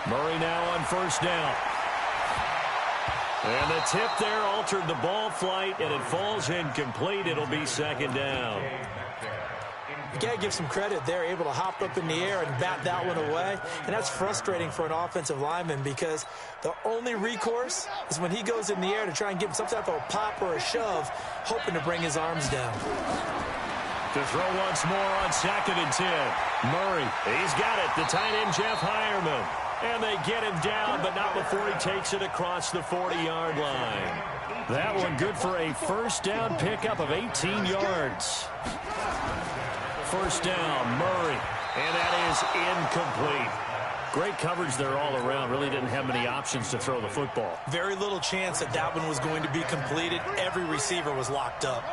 Murray now on first down. And the tip there altered the ball flight, and it falls incomplete. It'll be second down. You got to give some credit. They're able to hop up in the air and bat that one away. And that's frustrating for an offensive lineman because the only recourse is when he goes in the air to try and get some type of a pop or a shove, hoping to bring his arms down. To throw once more on 2nd and 10. Murray, he's got it. The tight end, Jeff Hireman. And they get him down, but not before he takes it across the 40-yard line. That one good for a first down pickup of 18 yards. First down, Murray. And that is incomplete. Great coverage there all around. Really didn't have many options to throw the football. Very little chance that that one was going to be completed. Every receiver was locked up.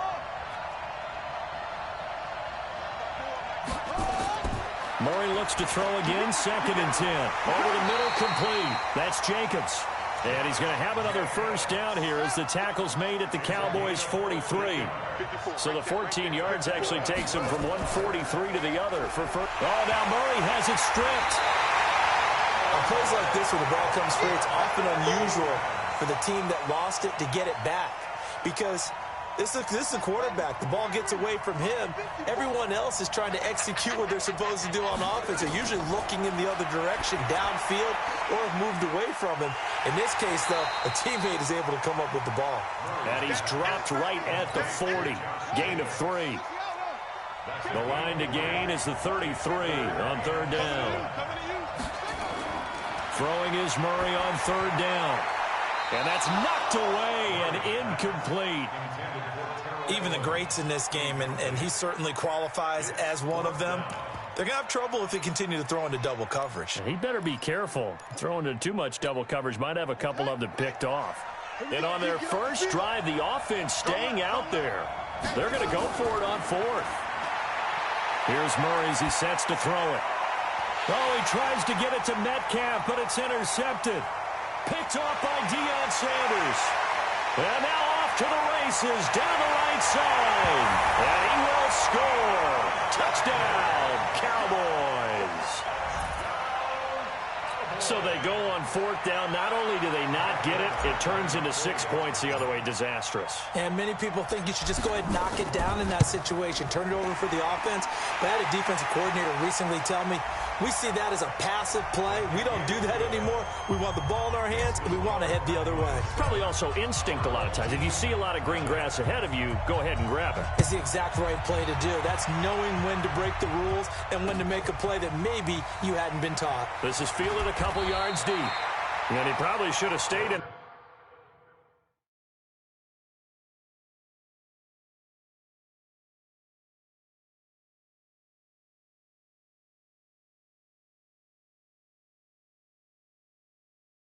Murray looks to throw again, 2nd and 10. Over the middle, complete. That's Jacobs. And he's going to have another first down here as the tackle's made at the Cowboys' 43. So the 14 yards actually takes him from 143 to the other. Oh, now Murray has it stripped. On plays like this where the ball comes free, it's often unusual for the team that lost it to get it back because this is a quarterback. The ball gets away from him. Everyone else is trying to execute what they're supposed to do on offense. They're usually looking in the other direction, downfield, or have moved away from him. In this case, though, a teammate is able to come up with the ball. And he's dropped right at the 40. Gain of 3. The line to gain is the 33 on 3rd down. Throwing is Murray on 3rd down. And that's knocked away and incomplete. Even the greats in this game, and he certainly qualifies as one of them, they're going to have trouble if they continue to throw into double coverage. He better be careful. Throwing into too much double coverage might have a couple of them picked off. And on their first drive, the offense staying out there. They're going to go for it on 4th. Here's Murray as he sets to throw it. Oh, he tries to get it to Metcalf, but it's intercepted. Picked off by Deion Sanders. And now off to the races down the right side. And he will score. Touchdown, Cowboys. So they go on 4th down. Not only do they not get it, it turns into 6 points the other way. Disastrous. And many people think you should just go ahead and knock it down in that situation. Turn it over for the offense. But I had a defensive coordinator recently tell me, we see that as a passive play. We don't do that anymore. We want the ball in our hands, and we want to head the other way. Probably also instinct a lot of times. If you see a lot of green grass ahead of you, go ahead and grab it. It's the exact right play to do. That's knowing when to break the rules and when to make a play that maybe you hadn't been taught. This is fielded a couple yards deep. And he probably should have stayed in.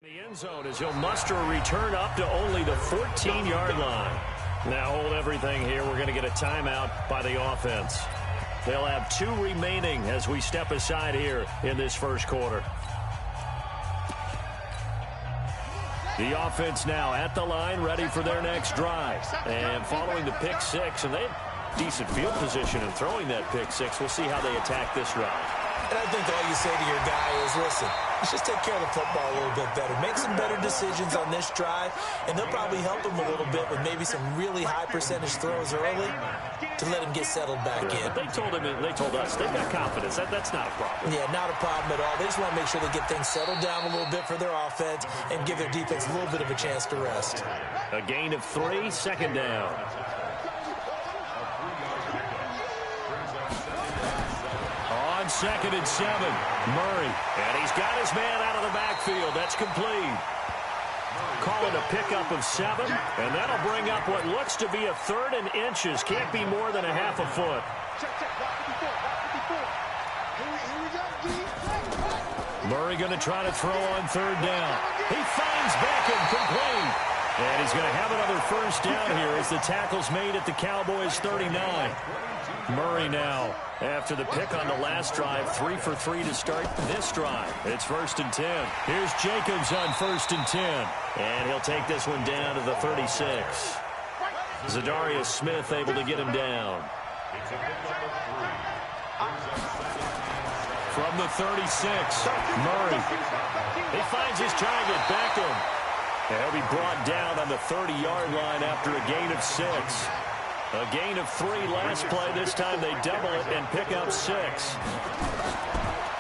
The end zone as he'll muster a return up to only the 14-yard line. Now hold everything here. We're going to get a timeout by the offense. They'll have 2 remaining as we step aside here in this first quarter. The offense now at the line, ready for their next drive. And following the pick 6, and they have decent field position in throwing that pick 6. We'll see how they attack this drive. And I think all you say to your guy is, listen, let's just take care of the football a little bit better. Make some better decisions on this drive, and they'll probably help him a little bit with maybe some really high percentage throws early to let him get settled back in. They told us they've got confidence. That's not a problem. Yeah, not a problem at all. They just want to make sure they get things settled down a little bit for their offense and give their defense a little bit of a chance to rest. A gain of 3, 2nd down. On 2nd and 7, Murray. And he's got his man out of the backfield. That's complete. Call it a pickup of 7, and that'll bring up what looks to be a 3rd and inches. Can't be more than a half a foot. Murray going to try to throw on 3rd down. He finds Beckham, complete. And he's going to have another first down here as the tackle's made at the Cowboys' 39. Murray now, after the pick on the last drive, 3 for 3 to start this drive. It's 1st and 10. Here's Jacobs on 1st and 10. And he'll take this one down to the 36. Zadarius Smith able to get him down. From the 36, Murray. He finds his target, Beckham. And he'll be brought down on the 30-yard line after a gain of 6. A gain of 3 last play. This time they double it and pick up 6.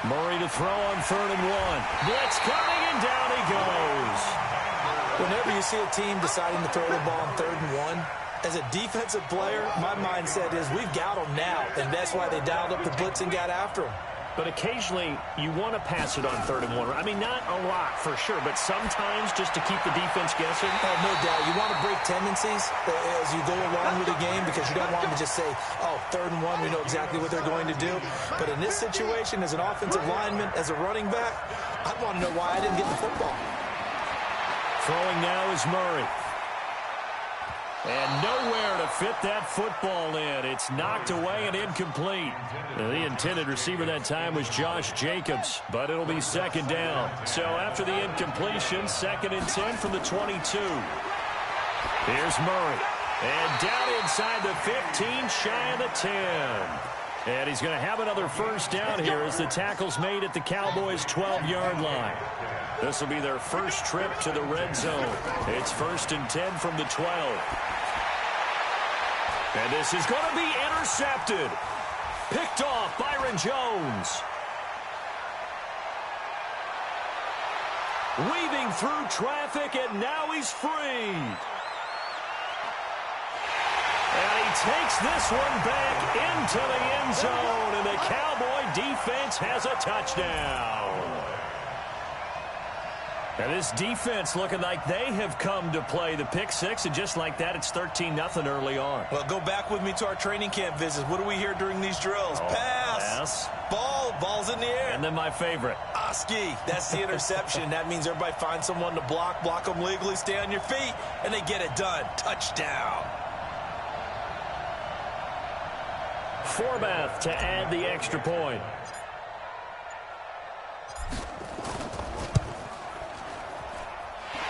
Murray to throw on 3rd and 1. Blitz coming, and down he goes. Whenever you see a team deciding to throw the ball on 3rd and 1, as a defensive player, my mindset is we've got them now, and that's why they dialed up the blitz and got after them. But occasionally, you want to pass it on 3rd and 1. I mean, not a lot, for sure, but sometimes just to keep the defense guessing. Oh, no doubt. You want to break tendencies as you go along with the game because you don't want them to just say, oh, 3rd and 1, we know exactly what they're going to do. But in this situation, as an offensive lineman, as a running back, I want to know why I didn't get the football. Throwing now is Murray. And nowhere to fit that football in. It's knocked away and incomplete. The intended receiver that time was Josh Jacobs, but it'll be 2nd down. So after the incompletion, 2nd and 10 from the 22. Here's Murray. And down inside the 15, shy of the 10. And he's going to have another 1st down here as the tackle's made at the Cowboys' 12-yard line. This will be their first trip to the red zone. It's 1st and 10 from the 12. And this is going to be intercepted. Picked off Byron Jones. Weaving through traffic, and now he's free. And he takes this one back into the end zone, and the Cowboy defense has a touchdown. And this defense looking like they have come to play the pick 6, and just like that, it's 13-0 early on. Well, go back with me to our training camp visits. What do we hear during these drills? Pass. Ball's in the air. And then my favorite. Oski. That's the interception. That means everybody finds someone to block them legally, stay on your feet, and they get it done. Touchdown. Forbath to add the extra point.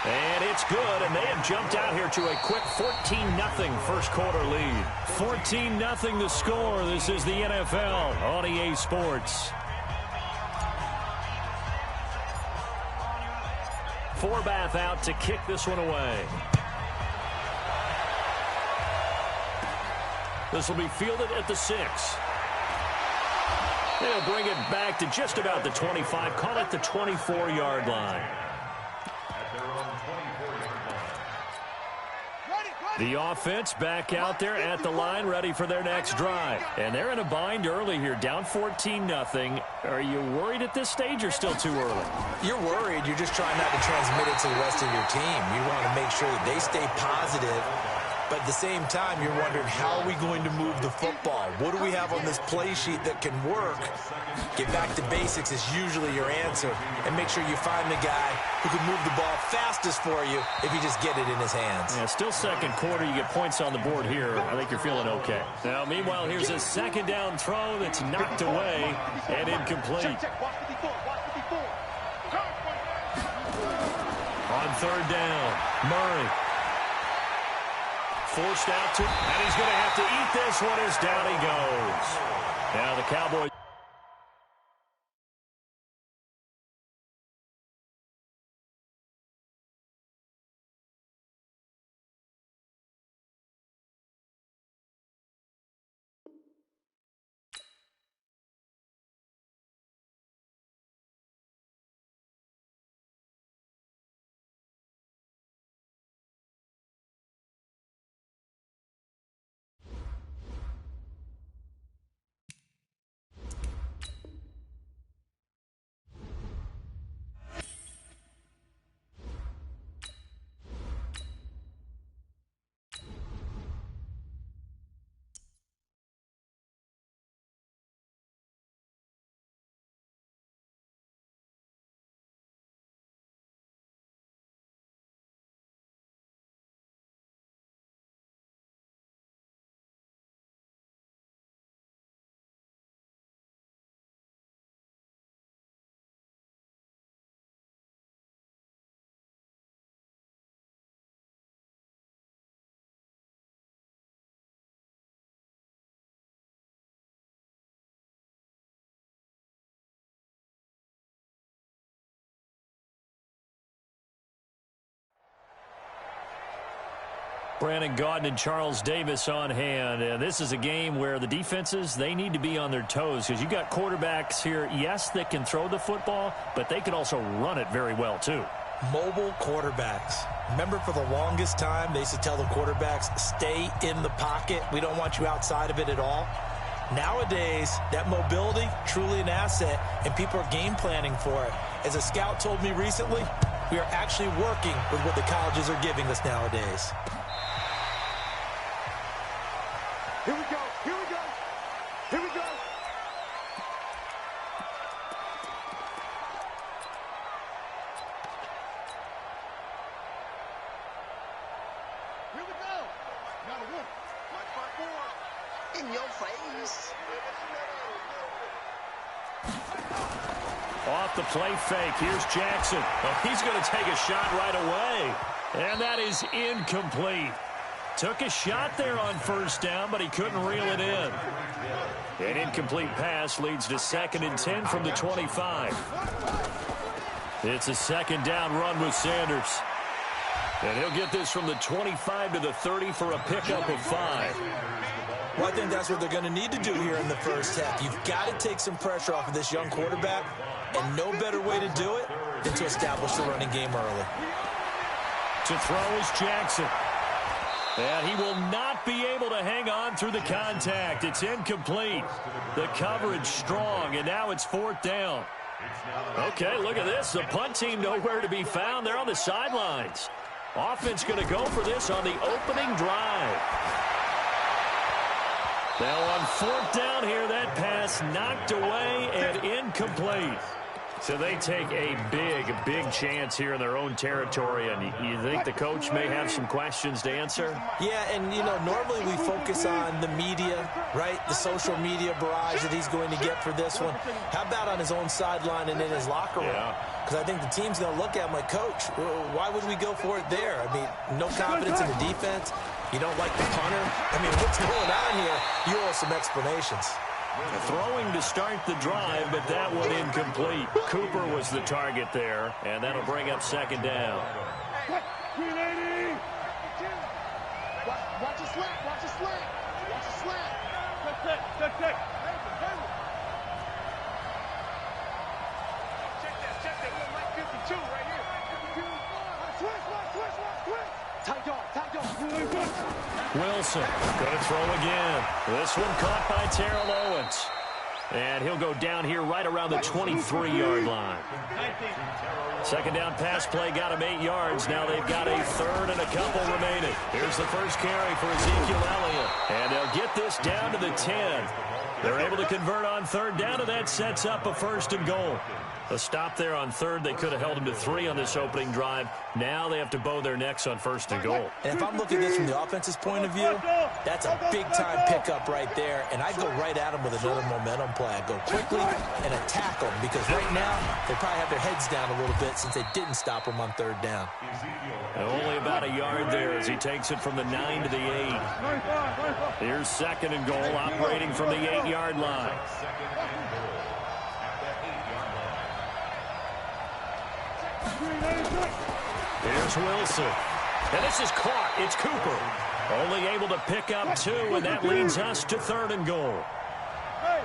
And it's good, and they have jumped out here to a quick 14-0 first quarter lead. 14-0 the score. This is the NFL on EA Sports. Forbath out to kick this one away. This will be fielded at the 6. They'll bring it back to just about the 25. Call it the 24-yard line. The offense back out there at the line, ready for their next drive. And they're in a bind early here, down 14-0. Are you worried at this stage or still too early? You're worried. You're just trying not to transmit it to the rest of your team. You want to make sure that they stay positive. But at the same time, you're wondering, how are we going to move the football? What do we have on this play sheet that can work? Get back to basics is usually your answer. And make sure you find the guy who can move the ball fastest for you if you just get it in his hands. Yeah, still second quarter. You get points on the board here. I think you're feeling okay. Now, meanwhile, here's a 2nd down throw that's knocked away and incomplete. On 3rd down, Murray. Forced out to, and he's going to have to eat this one as down he goes. Now the Cowboys. Brandon Gaudin and Charles Davis on hand. And this is a game where the defenses, they need to be on their toes because you got quarterbacks here, yes, that can throw the football, but they can also run it very well too. Mobile quarterbacks. Remember, for the longest time, they used to tell the quarterbacks, stay in the pocket. We don't want you outside of it at all. Nowadays, that mobility, truly an asset, and people are game planning for it. As a scout told me recently, we are actually working with what the colleges are giving us nowadays. Here we go, here we go, here we go. Here we go. Now the one. In your face. Off the play fake. Here's Jackson. Oh, he's going to take a shot right away. And that is incomplete. Took a shot there on first down, but he couldn't reel it in. An incomplete pass leads to 2nd and 10 from the 25. It's a 2nd down run with Sanders. And he'll get this from the 25 to the 30 for a pickup of 5. Well, I think that's what they're going to need to do here in the first half. You've got to take some pressure off of this young quarterback, and no better way to do it than to establish the running game early. To throw is Jackson. And he will not be able to hang on through the contact. It's incomplete. The coverage strong, and now it's 4th down. Okay, look at this. The punt team nowhere to be found. They're on the sidelines. Offense going to go for this on the opening drive. Now on 4th down here, that pass knocked away and incomplete. So they take a big chance here in their own territory, and you think the coach may have some questions to answer? Yeah, and, you know, normally we focus on the media, right, the social media barrage that he's going to get for this one. How about on his own sideline and in his locker room? Because I think the team's going to look at him like, Coach, why would we go for it there? I mean, no confidence in the defense. You don't like the punter? I mean, what's going on here? You owe some explanations. Throwing to start the drive, but that one incomplete. Cooper was the target there, and that'll bring up 2nd down. Watch a slant, watch a slant, watch a slant. Check that. Check that. Like 52 right here. Switch. Tight dog. Wilson going to throw again. This one caught by Terrell Owens. And he'll go down here right around the 23-yard line. 2nd down pass play got him 8 yards. Now they've got a 3rd and a couple remaining. Here's the first carry for Ezekiel Elliott. And they'll get this down to the 10. They're able to convert on 3rd down, and that sets up a 1st and goal. A stop there on 3rd. They could have held him to 3 on this opening drive. Now they have to bow their necks on 1st and goal. And if I'm looking at this from the offense's point of view, that's a big-time pickup right there. And I'd go right at him with another momentum play. I'd go quickly and attack them because right now they probably have their heads down a little bit since they didn't stop him on 3rd down. And only about a yard there as he takes it from the 9 to the 8. Here's 2nd and goal, operating from the 8-yard line. Here's Wilson. And this is caught. It's Cooper. Only able to pick up 2, and that leads us to 3rd and goal. Hey.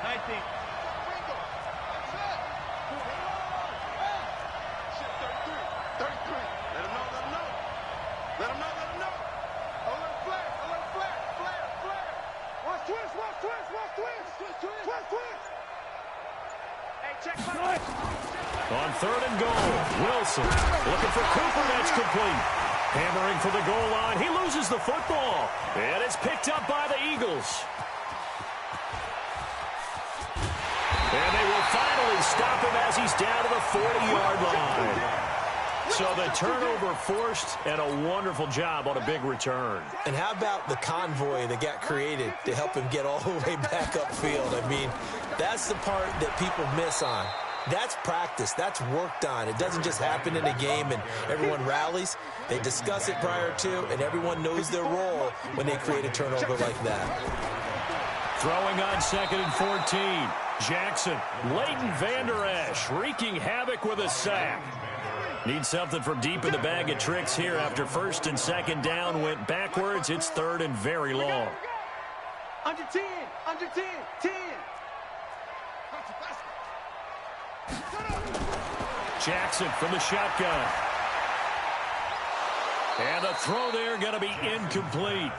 19. Let him know. Oh, let him flare. Watch twist. Hey, check my. On 3rd and goal, Wilson looking for Cooper. That's complete. Hammering for the goal line. He loses the football. And it's picked up by the Eagles. And they will finally stop him as he's down to the 40-yard line. So the turnover forced, and a wonderful job on a big return. And how about the convoy that got created to help him get all the way back upfield? I mean, that's the part that people miss on. That's practice. That's worked on. It doesn't just happen in a game and everyone rallies. They discuss it prior to, and everyone knows their role when they create a turnover like that. Throwing on 2nd and 14. Jackson, Leighton Vander Esch wreaking havoc with a sack. Need something from deep in the bag of tricks here after first and second down went backwards. It's third and very long. Under 10, under 10, 10. Jackson from the shotgun. And the throw there going to be incomplete.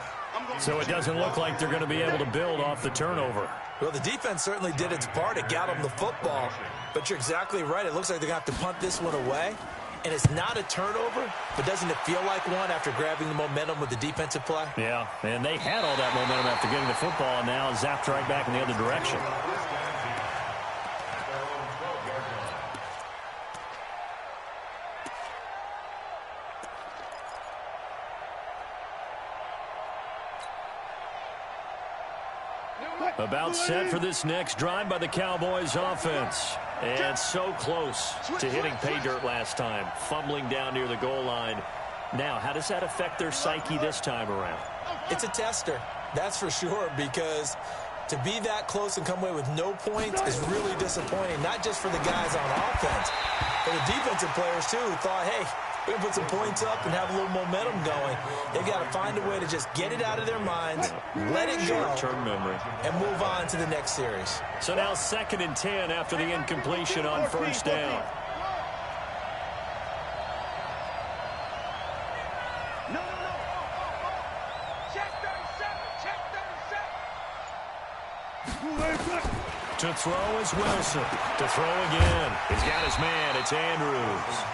So it doesn't look like they're going to be able to build off the turnover. Well, the defense certainly did its part to get them the football. But you're exactly right. It looks like they're going to have to punt this one away. And it's not a turnover, but doesn't it feel like one after grabbing the momentum with the defensive play? Yeah, and they had all that momentum after getting the football, and now zapped right back in the other direction. About set for this next drive by the Cowboys offense. And so close to hitting pay dirt last time, fumbling down near the goal line. Now, how does that affect their psyche this time around? It's a tester, that's for sure, because to be that close and come away with no points is really disappointing, not just for the guys on offense, but the defensive players, too, who thought, hey, we're going to put some points up and have a little momentum going. They've got to find a way to just get it out of their minds, let it go, short-term memory, and move on to the next series. So now 2nd and 10 after the incompletion on first down. No. Check 37. To throw is Wilson. To throw again. He's got his man. It's Andrews.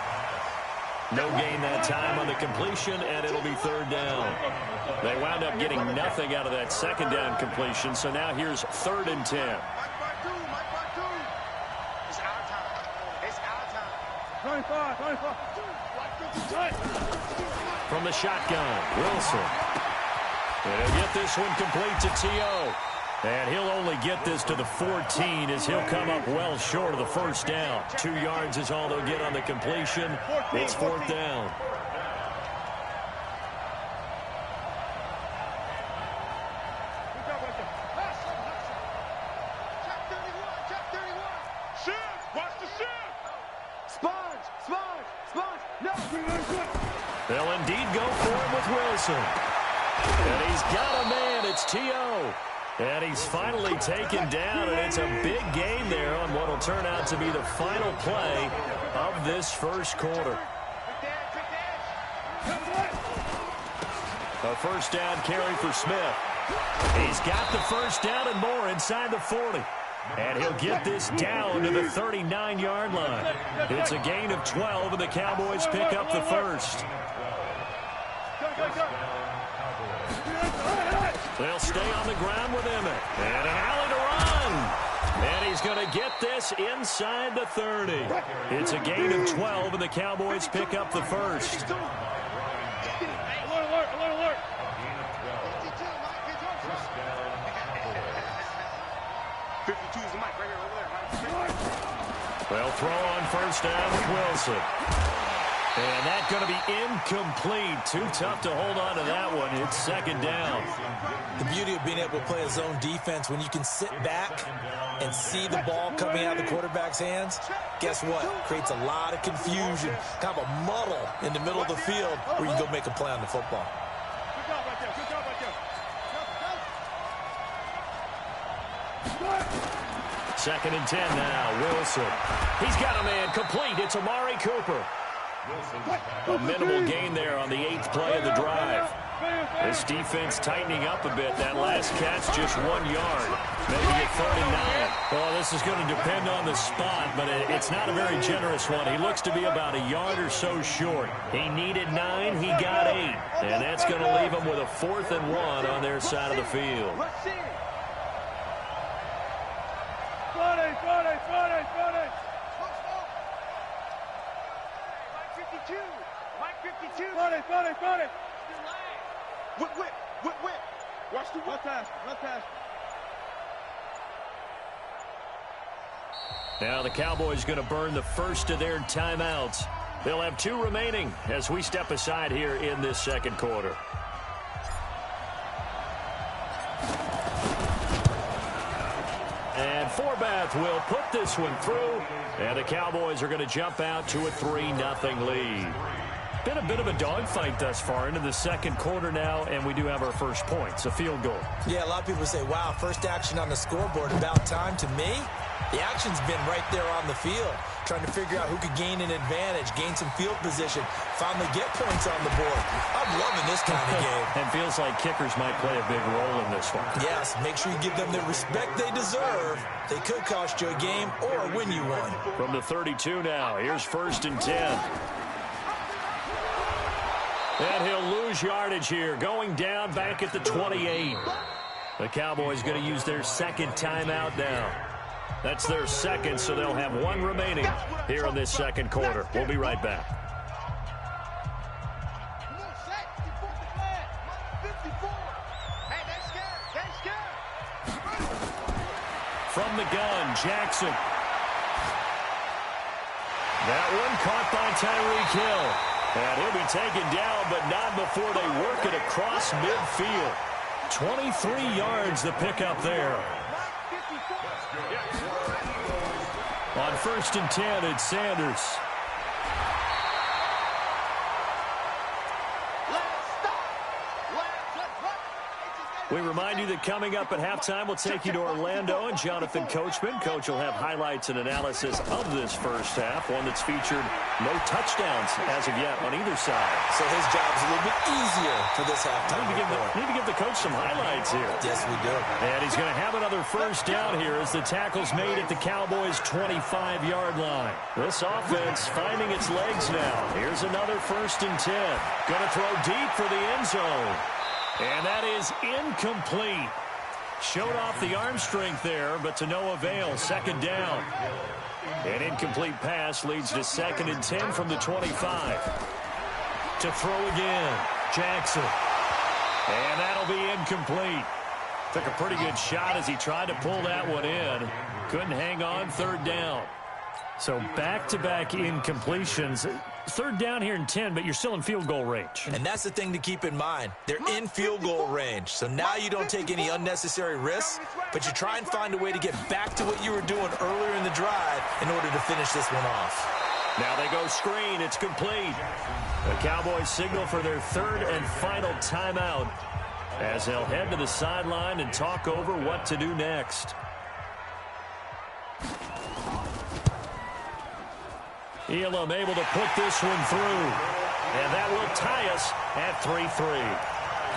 No gain that time on the completion, and it'll be 3rd down. They wound up getting nothing out of that 2nd down completion, so now here's 3rd and 10. It's our time. It's our time. 25. From the shotgun, Wilson. And he'll get this one complete to T.O. And he'll only get this to the 14 as he'll come up well short of the first down. 2 yards is all they'll get on the completion. It's 4th down. Check 31. Shoot. Watch the shoot. Sponge. No. They'll indeed go for him with Wilson. And he's got a man. It's T.O. And he's finally taken down, and it's a big gain there on what will turn out to be the final play of this first quarter. A first down carry for Smith. He's got the first down and more inside the 40. And he'll get this down to the 39-yard line. It's a gain of 12, and the Cowboys pick up the first. They'll stay on the ground with Emmett. And an alley to run. And he's going to get this inside the 30. It's a gain of 12, and the Cowboys pick up the first. Alert. They'll throw on first down with Wilson. And that's going to be incomplete. Too tough to hold on to that one. It's 2nd down. The beauty of being able to play a zone defense when you can sit back and see the ball coming out of the quarterback's hands, guess what? Creates a lot of confusion, kind of a muddle in the middle of the field where you can go make a play on the football. Good job right there. 2nd and 10 now. Wilson. He's got a man complete. It's Amari Cooper. A minimal gain there on the 8th play of the drive. This defense tightening up a bit. That last catch just 1 yard. Making it 3rd and 9. Well, this is going to depend on the spot, but it's not a very generous one. He looks to be about a yard or so short. He needed 9. He got 8. And that's going to leave him with a 4th and 1 on their side of the field. Friday. Mike 52. Friday. Whip. Watch the left pass. Now the Cowboys going to burn the first of their timeouts. They'll have 2 remaining as we step aside here in this second quarter. And Forbath will put this one through, and the Cowboys are going to jump out to a 3-0 lead. Been a bit of a dogfight thus far into the second quarter now, and we do have our first points, a field goal. Yeah, a lot of people say, wow, first action on the scoreboard, about time. To me, the action's been right there on the field, trying to figure out who could gain an advantage, gain some field position, finally get points on the board. I'm loving this kind of game. And feels like kickers might play a big role in this one. Yes, make sure you give them the respect they deserve. They could cost you a game or win you one. From the 32 now, here's 1st and 10. And he'll lose yardage here, going down back at the 28. The Cowboys going to use their second timeout now. That's their second, so they'll have one remaining here in this second quarter. We'll be right back. From the gun, Jackson. That one caught by Tyreek Hill. And he'll be taken down, but not before they work it across midfield. 23 yards the pickup there. On 1st and 10, it's Sanders. We remind you that coming up at halftime, we'll take you to Orlando and Jonathan Coachman. Coach will have highlights and analysis of this first half, one that's featured no touchdowns as of yet on either side. So his job's a little bit easier for this halftime. Need to give the coach some highlights here. Yes, we do. And he's going to have another first down here as the tackle's made at the Cowboys' 25-yard line. This offense finding its legs now. Here's another 1st and 10. Going to throw deep for the end zone. And that is incomplete. Showed off the arm strength there, but to no avail. Second down. An incomplete pass leads to 2nd and 10 from the 25. To throw again, Jackson. And that'll be incomplete. Took a pretty good shot as he tried to pull that one in. Couldn't hang on, 3rd down. So back-to-back incompletions. 3rd down here in 10, but you're still in field goal range. And that's the thing to keep in mind. They're in field goal range. So now you don't take any unnecessary risks, but you try and find a way to get back to what you were doing earlier in the drive in order to finish this one off. Now they go screen. It's complete. The Cowboys signal for their 3rd and final timeout as they'll head to the sideline and talk over what to do next. Elam able to put this one through. And that will tie us at 3-3.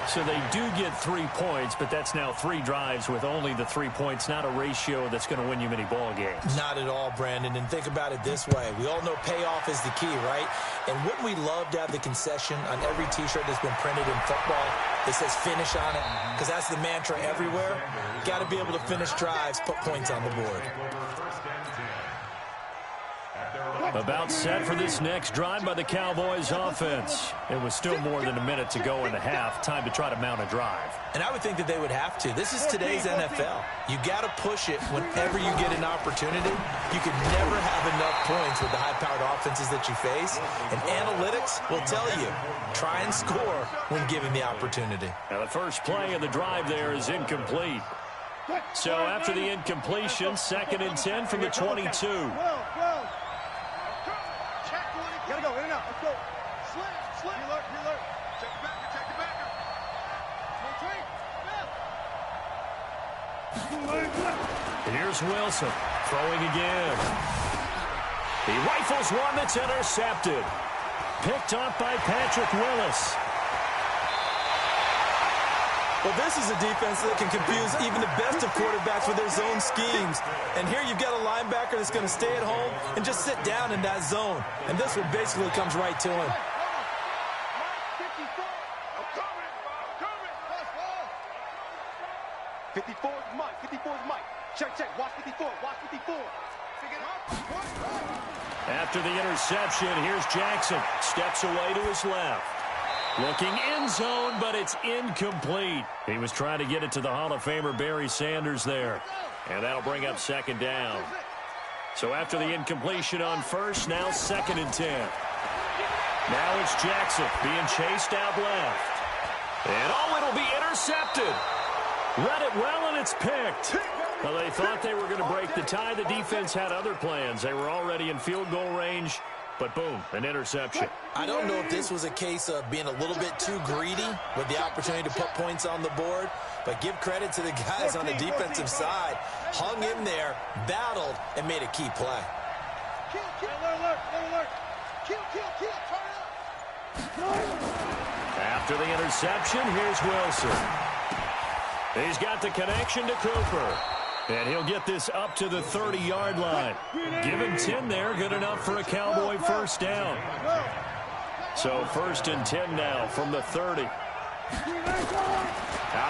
So they do get 3 points, but that's now 3 drives with only the 3 points, not a ratio that's going to win you many ball games. Not at all, Brandon. And think about it this way. We all know payoff is the key, right? And wouldn't we love to have the concession on every T-shirt that's been printed in football that says finish on it? Because that's the mantra everywhere. Got to be able to finish drives, put points on the board. About set for this next drive by the Cowboys offense. It was still more than a minute to go in the half. Time to try to mount a drive. And I would think that they would have to. This is today's NFL. You got to push it whenever you get an opportunity. You can never have enough points with the high-powered offenses that you face. And analytics will tell you, try and score when given the opportunity. Now the first play of the drive there is incomplete. So after the incompletion, 2nd and 10 from the 22. Gotta go, in and out. Let's go. Slim. You alert. Check the backer. Here's Wilson throwing again. He rifles one that's intercepted. Picked off by Patrick Willis. Well, this is a defense that can confuse even the best of quarterbacks with their zone schemes. And here you've got a linebacker that's going to stay at home and just sit down in that zone. And this one basically comes right to him. 54 is Mike. Check. Watch 54. After the interception, here's Jackson. Steps away to his left. Looking end zone, but it's incomplete. He was trying to get it to the Hall of Famer Barry Sanders there. And that'll bring up 2nd down. So after the incompletion on first, now 2nd and 10. Now it's Jackson being chased out left. And it'll be intercepted. Read it well, and it's picked. Well, they thought they were going to break the tie. The defense had other plans. They were already in field goal range, but boom, an interception. I don't know if this was a case of being a little bit too greedy with the opportunity to put points on the board, but give credit to the guys on the defensive side. Hung in there, battled, and made a key play. After the interception, here's Wilson. He's got the connection to Cooper. And he'll get this up to the 30-yard line. Give him 10 there, good enough for a Cowboy first down. So 1st and 10 now from the 30. Out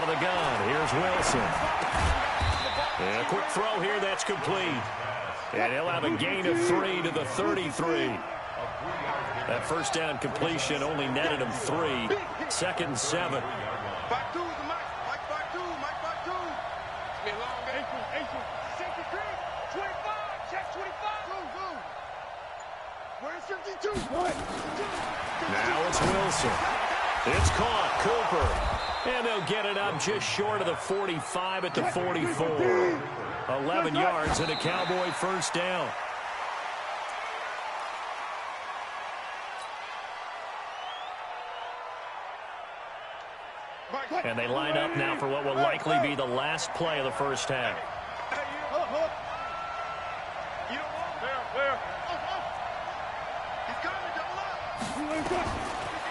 of the gun, here's Wilson. And a quick throw here, that's complete. And he'll have a gain of 3 to the 33. That first down completion only netted him 3. 2nd and 7. Back two, Mike. Back two. Safety 25. Check 25. Go. Where's 52? Now it's Wilson. It's caught. Cooper. And they'll get it up just short of the 45 at the 44. 11 yards and a Cowboy first down. And they line up now for what will likely be the last play of the first half.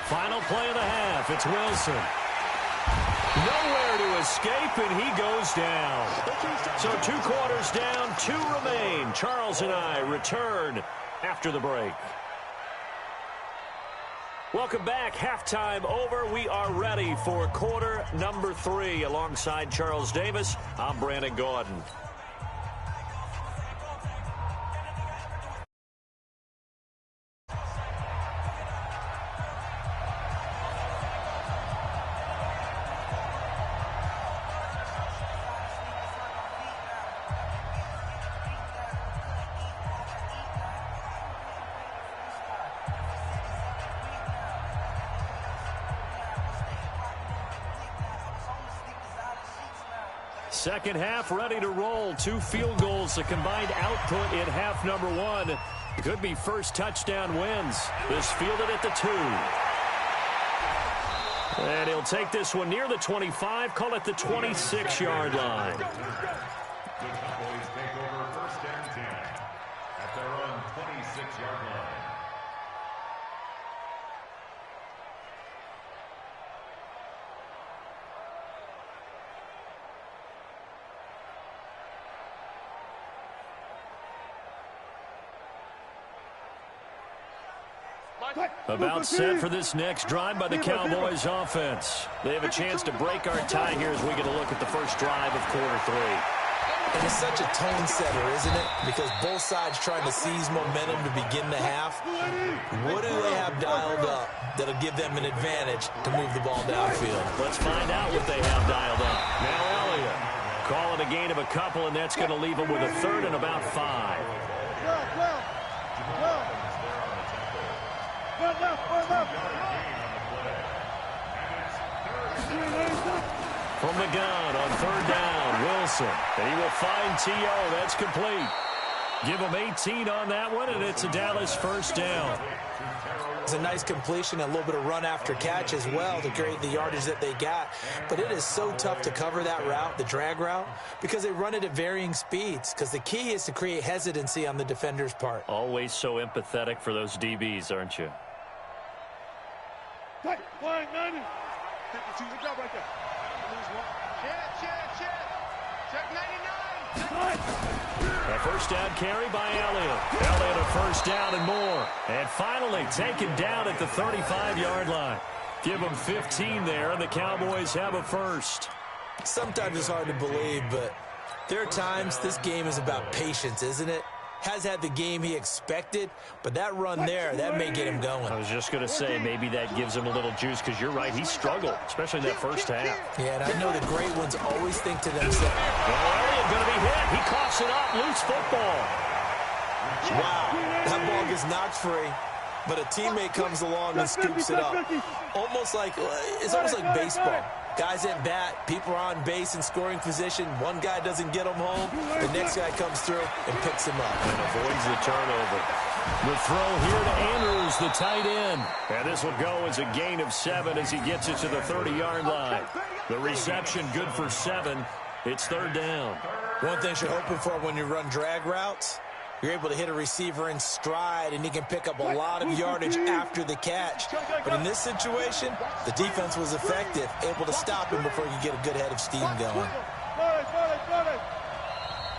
Final play of the half. It's Wilson. Nowhere to escape, and he goes down. So 2 quarters down, 2 remain. Charles and I return after the break. Welcome back. Halftime over. We are ready for quarter number 3. Alongside Charles Davis, I'm Brandon Gordon. Second half ready to roll. 2 field goals, the combined output in half number 1. Could be first touchdown wins. This fielded at the 2. And he'll take this one near the 25, call it the 26-yard line. The Cowboys take over 1st and 10 at their own 26-yard line. About set for this next drive by the Cowboys offense. They have a chance to break our tie here as we get a look at the first drive of quarter 3. And it's such a tone setter, isn't it? Because both sides trying to seize momentum to begin the half. What do they have dialed up that'll give them an advantage to move the ball downfield? Let's find out what they have dialed up. Now Elliott calling a gain of a couple, and that's going to leave them with a 3rd and about 5. From the gun on 3rd down, Wilson. And he will find T.O. That's complete. Give him 18 on that one, and it's a Dallas first down. It's a nice completion, a little bit of run after catch as well to create the yardage that they got. But it is so tough to cover that route, the drag route, because they run it at varying speeds. Because the key is to create hesitancy on the defender's part. Always so empathetic for those DBs, aren't you? Check 99. 52, good job right there. Lose one. Check 99. A first down carry by Elliott. Elliott a first down and more. And finally taken down at the 35-yard line. Give them 15 there, and the Cowboys have a first. Sometimes it's hard to believe, but there are times this game is about patience, isn't it? Has had the game he expected, but that run there, that may get him going. I was just going to say, maybe that gives him a little juice, because you're right, he struggled, especially in that first half. Yeah, and I know the great ones always think to themselves, well, Elliott going to be hit. He coughs it up, loose football. Wow, that ball gets knocked free, but a teammate comes along and scoops it up. It's almost like baseball. Guys at bat, people are on base in scoring position. One guy doesn't get them home. The next guy comes through and picks him up. And avoids the turnover. The throw here to Andrews, the tight end. And this will go as a gain of 7 as he gets it to the 30-yard line. The reception good for 7. It's third down. One thing you're hoping for when you run drag routes, you're able to hit a receiver in stride, and he can pick up a lot of yardage after the catch. But in this situation, the defense was effective, able to stop him before you get a good head of steam going.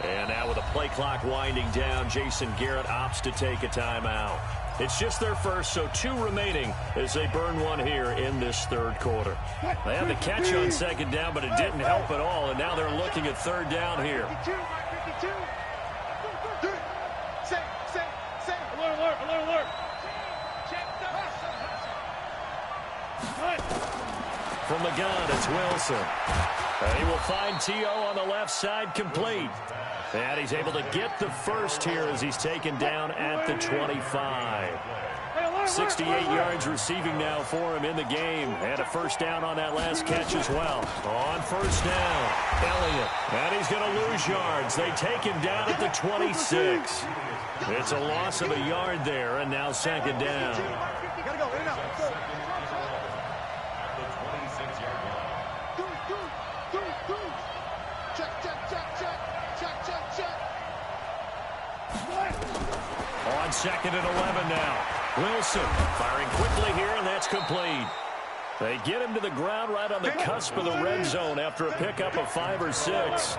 And now with the play clock winding down, Jason Garrett opts to take a timeout. It's just their first, so 2 remaining as they burn one here in this third quarter. They had the catch on second down, but it didn't help at all, and now they're looking at third down here. From the gun, it's Wilson. And he will find T.O. on the left side, complete. And he's able to get the first here as he's taken down at the 25. 68 yards receiving now for him in the game. And a first down on that last catch as well. On first down, Elliott. And he's going to lose yards. They take him down at the 26. It's a loss of a yard there, and now second down. On second and 11 now. Wilson firing quickly here, and that's complete. They get him to the ground right on the cusp of the red zone after a pickup of 5 or 6.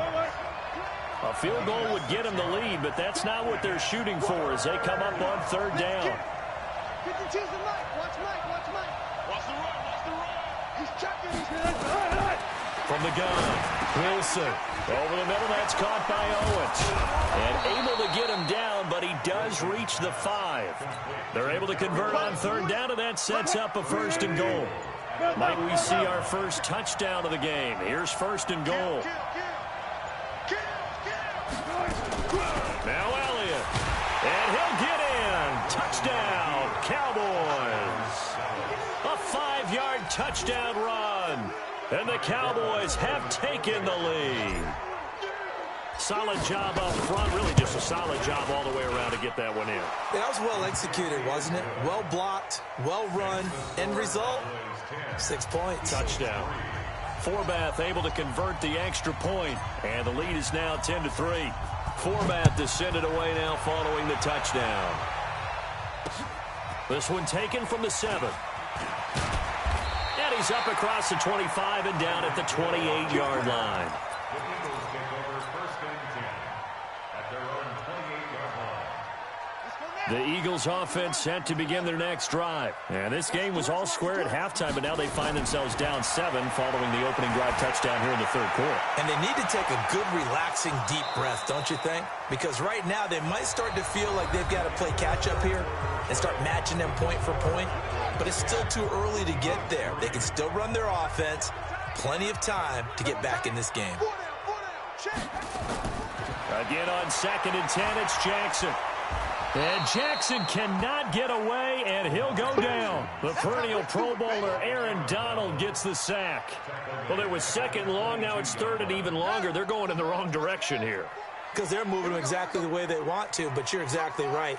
A field goal would get him the lead, but that's not what they're shooting for as they come up on third down. From the gun, Wilson. Over the middle, that's caught by Owens. And able to get him down, but he does reach the 5. They're able to convert on third down, and that sets up a first and goal. Might we see our first touchdown of the game? Here's first and goal. Now Elliott. And he'll get in. Touchdown, Cowboys. A 5-yard touchdown run. And the Cowboys have taken the lead. Solid job up front. Really just a solid job all the way around to get that one in. That was well executed, wasn't it? Well blocked, well run. End result, 6 points. Touchdown. Forbath able to convert the extra point. And the lead is now 10-3. Forbath is sent it away now following the touchdown. This one taken from the 7. And he's up across the 25 and down at the 28-yard line. The Eagles offense set to begin their next drive. And this game was all square at halftime, but now they find themselves down 7 following the opening drive touchdown here in the third quarter. And they need to take a good, relaxing, deep breath, don't you think? Because right now they might start to feel like they've got to play catch-up here and start matching them point for point. But it's still too early to get there. They can still run their offense. Plenty of time to get back in this game. Again on second and 10, it's Jackson. And Jackson cannot get away, and he'll go down. The perennial Pro Bowler Aaron Donald gets the sack. Well, it was second long. Now it's third and even longer. They're going in the wrong direction here. Because they're moving them exactly the way they want to, but you're exactly right.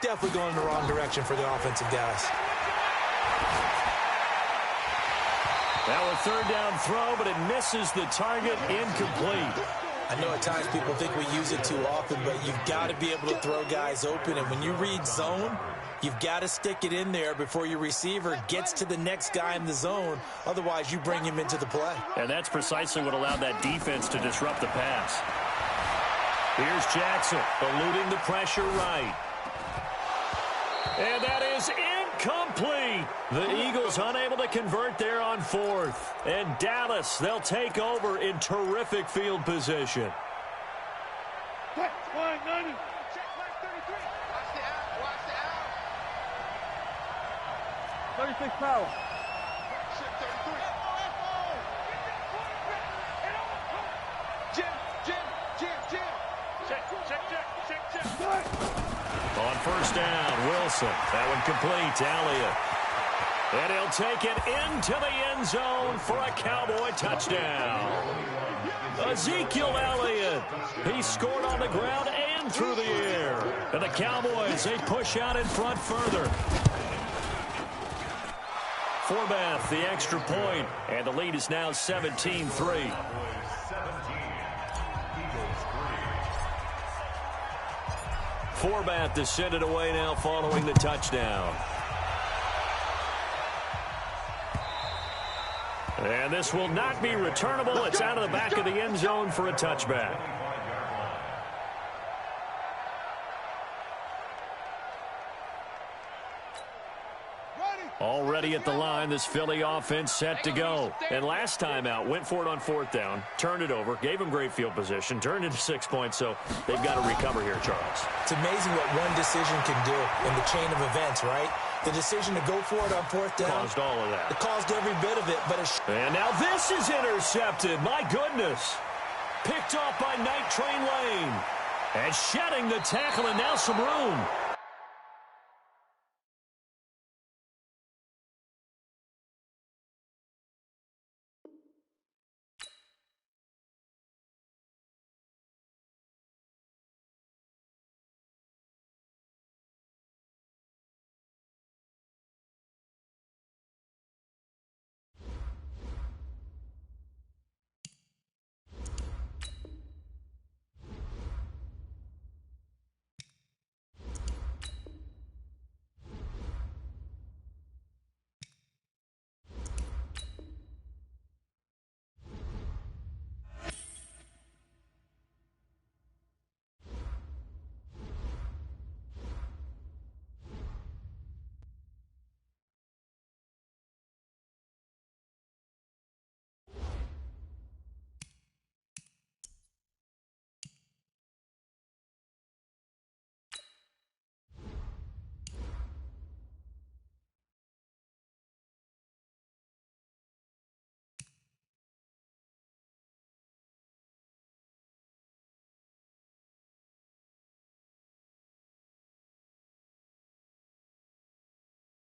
Definitely going in the wrong direction for the offensive guys. Now a third down throw, but it misses the target, incomplete. I know at times people think we use it too often, but you've got to be able to throw guys open. And when you read zone, you've got to stick it in there before your receiver gets to the next guy in the zone. Otherwise, you bring him into the play. And that's precisely what allowed that defense to disrupt the pass. Here's Jackson, eluding the pressure right. And that is incomplete. The Eagles unable to convert there on fourth. And Dallas, they'll take over in terrific field position. Check, 190. Check, 33. Watch the out. Watch the out. 36 power. Check 33. Jim. Check. On first down, Wilson. That one complete to Elliott. And he'll take it into the end zone for a Cowboy touchdown. Ezekiel Elliott. He scored on the ground and through the air. And the Cowboys, they push out in front further. Forbath, the extra point, and the lead is now 17-3. Forbath to send it away now following the touchdown. And this will not be returnable. It's out of the back of the end zone for a touchback. Already at the line, this Philly offense set to go. And last time out, went for it on fourth down, turned it over, gave them great field position, turned into 6 points, so they've got to recover here, Charles. It's amazing what one decision can do in the chain of events, right? The decision to go for it on fourth down. Caused all of that. It caused every bit of it, but it's... And now this is intercepted. My goodness. Picked off by Night Train Lane. And shedding the tackle, and now some room.